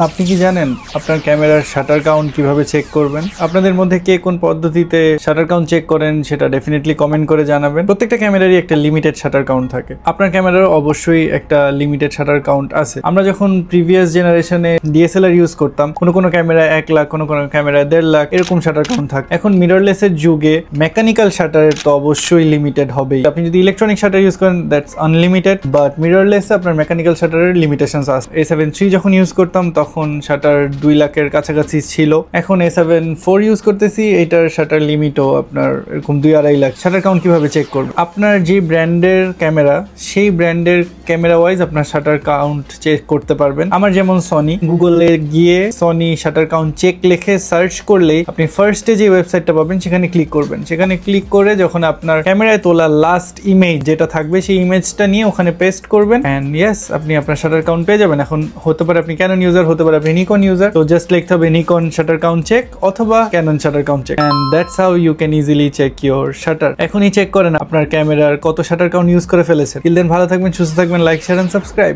আপনি কি জানেন আপনার ক্যামেরার শাটার কাউন্ট কিভাবে চেক করবেন? আপনাদের মধ্যে কে কোন পদ্ধতিতে শাটার কাউন্ট চেক করেন সেটা ডেফিনেটলি কমেন্ট করে জানাবেন। প্রত্যেকটা ক্যামেরারই একটা লিমিটেড শাটার কাউন্ট থাকে। আপনার ক্যামেরার অবশ্যই একটা লিমিটেড শাটার কাউন্ট আছে। আমরা যখন প্রিভিয়াস জেনারেশনে ডিএসএলআর ইউজ করতাম, কোনো ক্যামেরা 1 লাখ, কোনো ক্যামেরা 1.5 লাখ এরকম শাটার কাউন্ট থাকে। এখন মিররলেসের যুগে মেকানিক্যাল শাটারের তো অবশ্যই লিমিটেড হবেই। আপনি যদি ইলেকট্রনিক শাটার ইউজ করেন দ্যাটস আনলিমিটেড, বাট মিররলেসে আপনার মেকানিক্যাল শাটারের লিমিটেশনস আছে। A7 III যখন ইউজ করতাম তখন শাটার 2 লাখের কাছাকাছি ছিল। এখন A7 IV ইউজ করতেছি, এটার শাটার লিমিটও আপনার এরকম 2-2.5 লাখ। শাটার কাউন্ট কিভাবে চেক করবেন? আপনার যে ব্র্যান্ডের ক্যামেরা, সেই ব্র্যান্ডের ক্যামেরা ওয়াইজ আপনার শাটার কাউন্ট চেক করতে পারবেন। আমার যেমন সনি, গুগলে গিয়ে সনি শাটার কাউন্ট চেক লিখে সার্চ করলেই আপনি ফার্স্টে যে ওয়েবসাইটটা পাবেন সেখানে ক্লিক করবেন। সেখানে ক্লিক করে যখন আপনার ক্যামেরায় তোলা লাস্ট ইমেজ যেটা থাকবে সেই ইমেজটা নিয়ে ওখানে পেস্ট করবেন এন্ড ইয়েস, আপনি আপনার শাটার কাউন্ট পেয়ে যাবেন। এখন হতে পারে আপনি ক্যানন ইউজার, হতে পারে আপনি নিকন ইউজার, তো জাস্ট লিখতে হবে নিকন শাটার কাউন্ট চেক অথবা Canon shutter count check and that's how you can easily check your shutter. এখনই চেক করেন আপনার ক্যামেরার কত শাটার কাউন্ট ইউজ করে ফেলেছে। টিল দেন ভালো থাকবেন, সুস্থ থাকবেন, লাইক, শেয়ার এন্ড সাবস্ক্রাইব।